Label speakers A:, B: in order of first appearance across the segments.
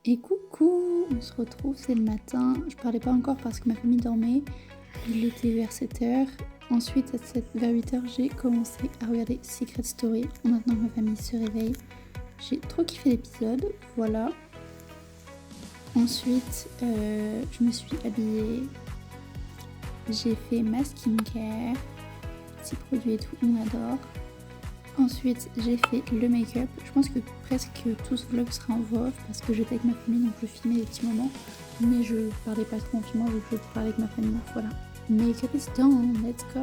A: Et coucou, on se retrouve, c'est le matin. Je parlais pas encore parce que ma famille dormait. Il était vers 7h. Ensuite, vers 8h, j'ai commencé à regarder Secret Story. Maintenant que ma famille se réveille, j'ai trop kiffé l'épisode. Voilà. Ensuite, je me suis habillée. J'ai fait ma skincare. Petits produits et tout, on adore. Ensuite, j'ai fait le make-up. Je pense que presque tout ce vlog sera en voix parce que j'étais avec ma famille, donc je filmais des petits moments. Mais je parlais pas trop en filmant, donc je parlais avec ma famille. Voilà. Make-up is done, let's go!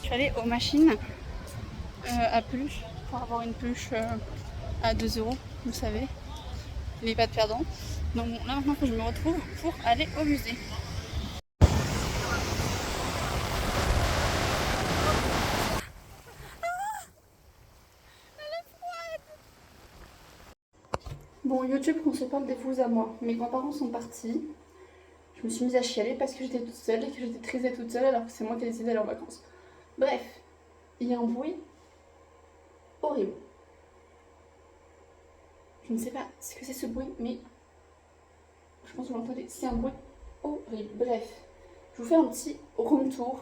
A: Je suis allée aux machines à peluche pour avoir une peluche à 2 €, vous savez, les pas de perdants. Donc bon, là maintenant que je me retrouve pour aller au musée. Bon, YouTube, qu'on se parle des vous à moi. Mes grands-parents sont partis. Je me suis mise à chialer parce que j'étais toute seule et que j'étais triste toute seule alors que c'est moi qui ai décidé d'aller en vacances. Bref, il y a un bruit horrible. Je ne sais pas ce que c'est ce bruit, mais je pense que vous l'entendez. C'est un bruit horrible. Bref, je vous fais un petit room tour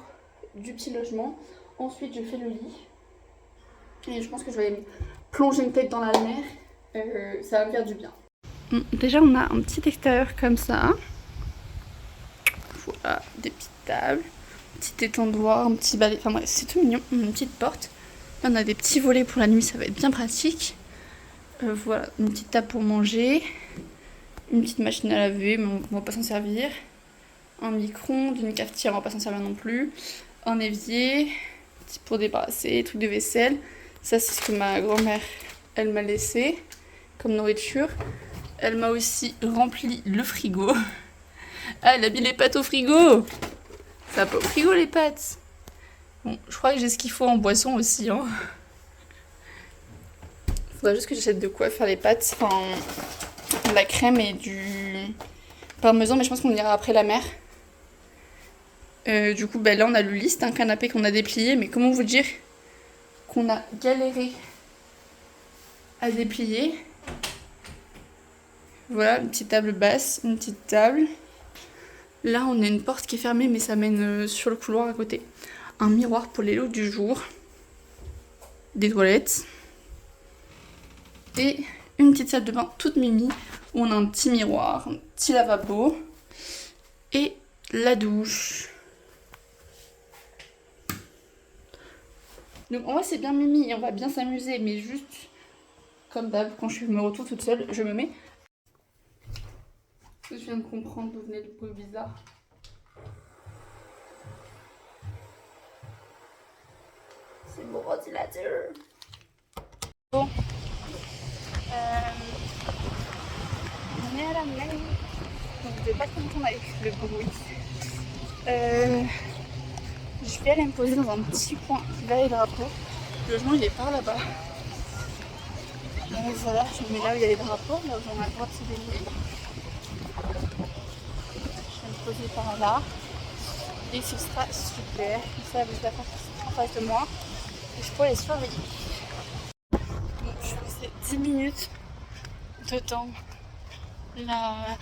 A: du petit logement. Ensuite, je fais le lit. Et je pense que je vais aller plonger une tête dans la mer. Ça va me faire du bien. Déjà, on a un petit extérieur comme ça. Voilà, des petites tables, un petit étendoir, un petit balai. Enfin bref, c'est tout mignon. Une petite porte. Là, on a des petits volets pour la nuit, ça va être bien pratique. Voilà, une petite table pour manger. Une petite machine à laver, mais on va pas s'en servir. Un micro-ondes, une cafetière, on va pas s'en servir non plus. Un évier, pour débarrasser, trucs de vaisselle. Ça, c'est ce que ma grand-mère, elle m'a laissé comme nourriture. Elle m'a aussi rempli le frigo. Ah, elle a mis les pâtes au frigo. Ça va pas au frigo, les pâtes. Bon, je crois que j'ai ce qu'il faut en boisson aussi, hein. Faudra juste que j'achète de quoi faire les pâtes. Enfin, la crème et du parmesan, mais je pense qu'on ira après la mer. Du coup, là, on a le lit, c'est un canapé qu'on a déplié, mais comment vous dire qu'on a galéré à déplier. Voilà, une petite table basse, une petite table. Là, on a une porte qui est fermée, mais ça mène sur le couloir à côté. Un miroir pour les looks du jour. Des toilettes. Et une petite salle de bain toute mimi, où on a un petit miroir, un petit lavabo. Et la douche. Donc en vrai, c'est bien mimi et on va bien s'amuser, mais juste, comme d'hab, quand je me retrouve toute seule, je me mets... Je viens de comprendre d'où venait le bruit bizarre. C'est mon ordinateur. Bon. On est à la mer. Donc je vais pas comprendre avec le bruit. Je vais aller me poser dans un petit coin vers les drapeaux. Le logement il est par là-bas. Voilà, je me mets là où il y a les drapeaux, là où on a le droit de se baigner. Je vais me poser par là. Et ce sera super. Ça, vous la en face de moi. Et je pourrais les surveiller. Bon, je suis restée 10 minutes dedans la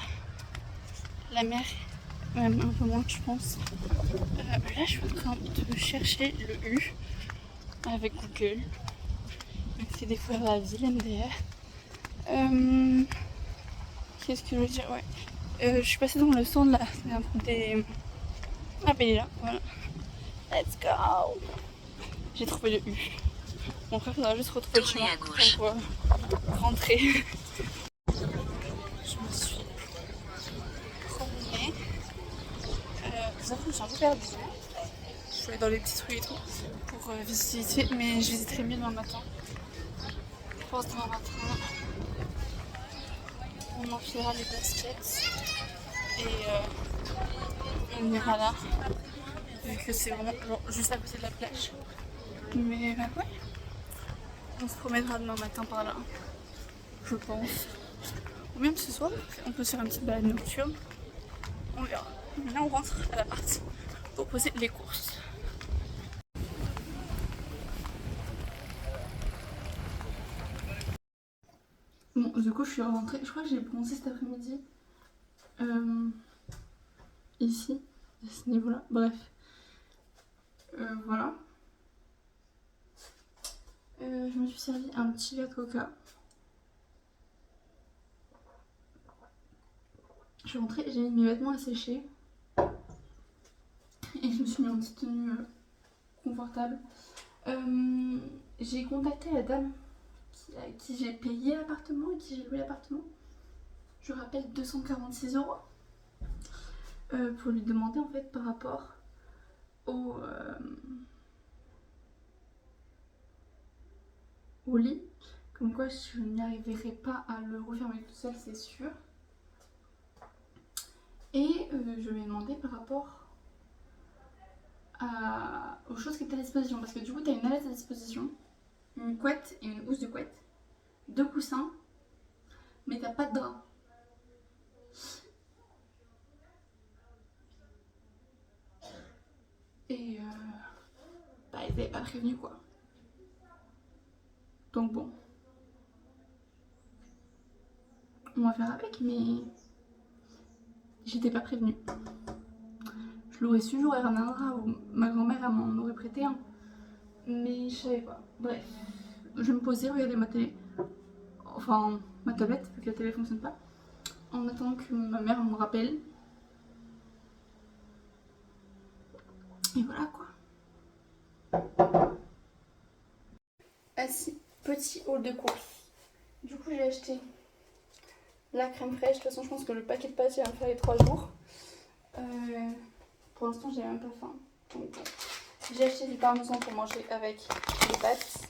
A: mer, même un peu moins je pense. Là je suis en train de chercher le U avec Google. C'est découvrir la ville MDR. Qu'est-ce que je veux dire, ouais. Je suis passée dans le centre là, des... Ah ben il est là, voilà. Let's go. J'ai trouvé le U. Mon frère va juste retrouver le chemin pour rentrer. Je me suis promenée. Vous avouez, je suis un peu perdue. Je suis allée dans les petits trucs et tout pour visiter, mais je visiterai mieux demain matin. Je pense demain matin, on enfilera les baskets et on ira là, vu que c'est vraiment genre, juste à côté de la plage. Mais ouais, on se promènera demain matin par là, je pense. Ou même ce soir, on peut se faire une petite balade nocturne. On verra. Mais là, on rentre à l'appart pour poser les courses. Bon, du coup, je suis rentrée. Je crois que j'ai bronzé cet après-midi. Ici, à ce niveau-là. Bref. Voilà. Je me suis servi un petit verre de coca. Je suis rentrée, j'ai mis mes vêtements à sécher. Et je me suis mis en petite tenue confortable. J'ai contacté la dame à qui j'ai payé l'appartement et qui j'ai loué l'appartement. Je rappelle 246 € pour lui demander en fait par rapport au lit. Comme quoi je n'y arriverai pas à le refermer tout seul, c'est sûr. Et je lui ai demandé par rapport aux choses qui étaient à disposition. Parce que du coup, tu as une mallette à disposition, une couette et une housse de couette, 2 coussins, mais t'as pas de drap. Et bah, ils n'avaient pas prévenu quoi. Donc bon, on va faire avec, mais j'étais pas prévenue. Je l'aurais su, j'aurais ramené un drap ou ma grand-mère elle m'en aurait prêté un. Mais je savais pas. Bref, je vais me poser, regarder ma télé. Enfin, ma tablette, vu que la télé fonctionne pas. En attendant que ma mère me rappelle. Et voilà quoi. Ah si, petit haul de course. Du coup, j'ai acheté la crème fraîche. De toute façon, je pense que le paquet de pâtes, il va me faire les 3 jours. Pour l'instant, j'ai même pas faim. Donc, bon. J'ai acheté du parmesan pour manger avec les pâtes.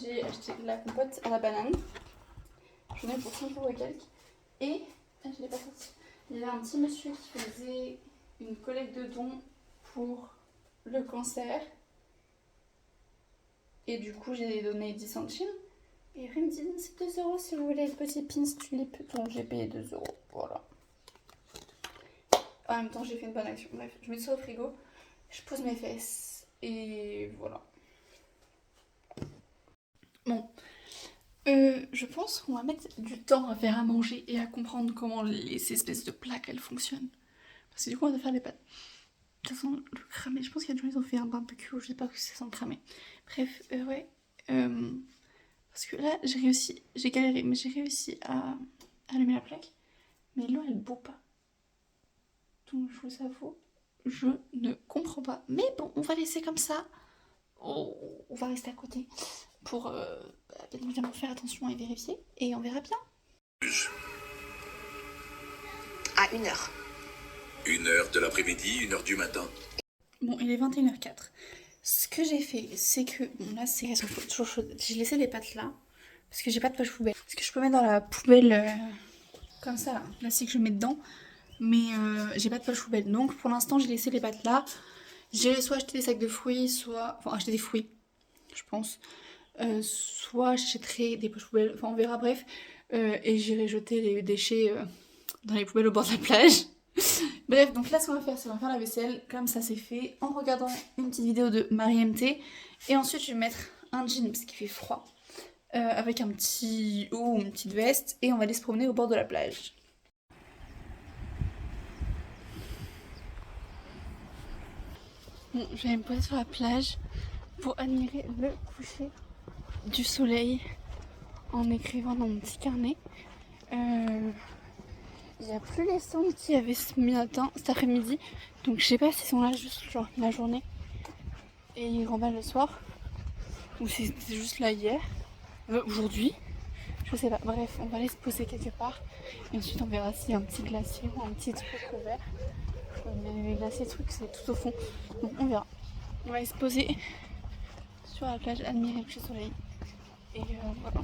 A: J'ai acheté de la compote à la banane. J'en ai pour 5 € et quelques. Et, je l'ai pas sorti. Il y a un petit monsieur qui faisait une collecte de dons pour le cancer. Et du coup, j'ai donné 10 centimes. Et après, il me dit c'est 2 € si vous voulez le petit pins tulip. Donc, j'ai payé 2 €. Voilà. En même temps, j'ai fait une bonne action. Bref, je mets ça au frigo. Je pose mes fesses. Et voilà. Bon. Je pense qu'on va mettre du temps à faire à manger et à comprendre comment ces espèces de plaques elles fonctionnent. Parce que du coup, on va faire les pâtes. De toute façon, le cramer, je pense qu'il y a des gens qui ont fait un barbecue, je sais pas que c'est sans cramer. Bref, ouais. Parce que là, j'ai galéré, mais j'ai réussi à allumer la plaque. Mais l'eau, elle bout pas. Donc, je vous avoue, je ne comprends pas. Mais bon, on va laisser comme ça. On va rester à côté pour bien évidemment faire attention et vérifier. Et on verra bien.
B: À 1h.
C: 1h de l'après-midi, 1h du matin.
A: Bon, il est 21h04. Ce que j'ai fait, c'est que... Bon, là, elles sont toujours chaudes. J'ai laissé les pâtes là, parce que j'ai pas de poche poubelle. Est-ce que je peux mettre dans la poubelle comme ça, là, c'est que je mets dedans. Mais j'ai pas de poche poubelle. Donc, pour l'instant, j'ai laissé les pâtes là. J'ai soit acheté des sacs de fruits, soit... Enfin, acheté des fruits, je pense. soit j'achèterai des poches poubelles, enfin on verra, bref, et j'irai jeter les déchets dans les poubelles au bord de la plage. Bref, donc là ce qu'on va faire, c'est qu'on va faire la vaisselle, comme ça c'est fait, en regardant une petite vidéo de Marie MT, et ensuite je vais mettre un jean parce qu'il fait froid, avec un petit haut ou une petite veste, et on va aller se promener au bord de la plage. Bon, je vais me poser sur la plage pour admirer le coucher du soleil en écrivant dans mon petit carnet. Il n'y a plus les sons qu'il y avait ce matin, cet après-midi, donc je sais pas s'ils sont là juste genre la journée et ils remballent le soir, ou si c'était juste là hier, aujourd'hui, je sais pas. Bref, on va aller se poser quelque part et ensuite on verra s'il y a un petit glacier ou un petit truc ouvert. Mais les glaciers trucs c'est tout au fond, donc on verra. On va aller se poser sur la plage, admirer le coucher du soleil et voilà.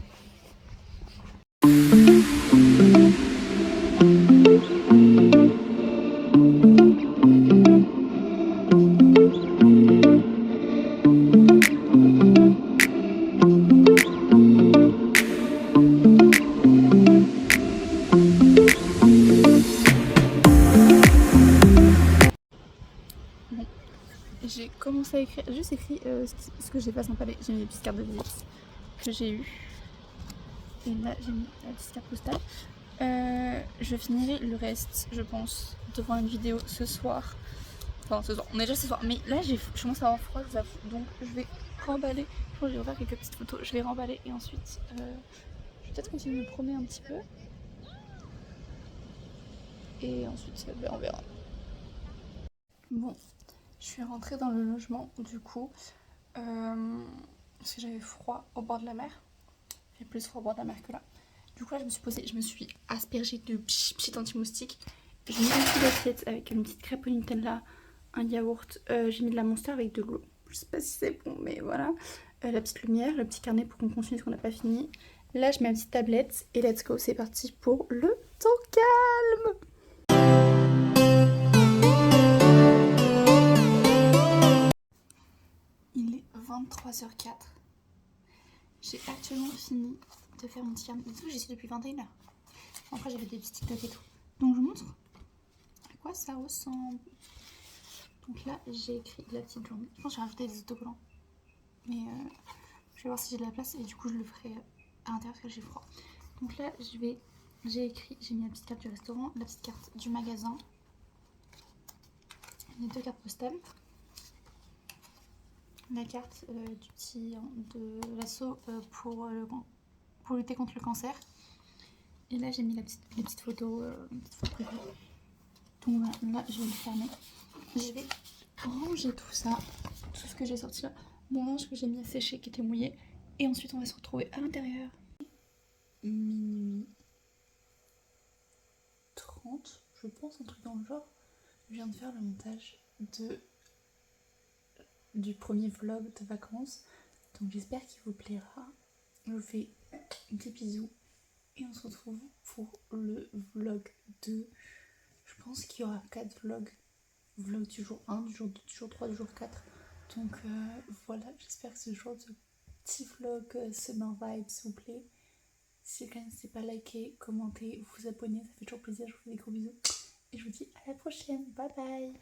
A: J'ai commencé à écrire, juste écrit ce que j'ai pas sympa. J'ai mis des petites cartes de visite que j'ai eues. Et là j'ai mis la petite carte postale. Je finirai le reste, je pense, devant une vidéo ce soir. Enfin ce soir, on est déjà ce soir. Mais là je commence à avoir froid, je vous avoue. Donc je vais remballer. Je crois que j'ai ouvert quelques petites photos. Je vais remballer et ensuite je vais peut-être continuer de me promener un petit peu. Et ensuite on verra. Bon. Je suis rentrée dans le logement du coup parce que j'avais froid au bord de la mer. Il fait plus froid au bord de la mer que là. Du coup là je me suis posée, je me suis aspergée de pchit anti-moustique. J'ai mis une petite assiette avec une petite crêpe au Nutella, un yaourt, j'ai mis de la Monster avec de l'eau. Je sais pas si c'est bon mais voilà. La petite lumière, le petit carnet pour qu'on continue ce qu'on n'a pas fini. Là je mets ma petite tablette et let's go, c'est parti pour le temps calme. Il est 23h04. J'ai actuellement fini de faire mon petit carnet. J'y suis depuis 21h. Après j'avais des petits TikTok et tout. Donc je vous montre à quoi ça ressemble. Donc là j'ai écrit la petite journée. Je pense que j'ai rajouté des autocollants. Mais je vais voir si j'ai de la place et du coup je le ferai à l'intérieur parce que j'ai froid. Donc là j'ai écrit, j'ai mis la petite carte du restaurant, la petite carte du magasin, les deux cartes postales. La carte de l'asso pour lutter contre le cancer. Et là j'ai mis les petites photos, Donc là je vais le fermer. Je vais ranger tout ça, tout ce que j'ai sorti là. Mon linge que j'ai mis à sécher qui était mouillé. Et ensuite on va se retrouver à l'intérieur. Minuit 30, je pense, un truc dans le genre. Je viens de faire le montage du premier vlog de vacances. Donc j'espère qu'il vous plaira. Je vous fais des bisous. Et on se retrouve pour le vlog 2. Je pense qu'il y aura 4 vlogs. Vlog du jour 1, du jour 2, du jour 3, du jour 4. Donc voilà, j'espère que ce genre de petit vlog summer vibes vous plaît. Si le cas n'hésitez pas à liker, commenter, vous abonner, ça fait toujours plaisir. Je vous fais des gros bisous. Et je vous dis à la prochaine. Bye bye.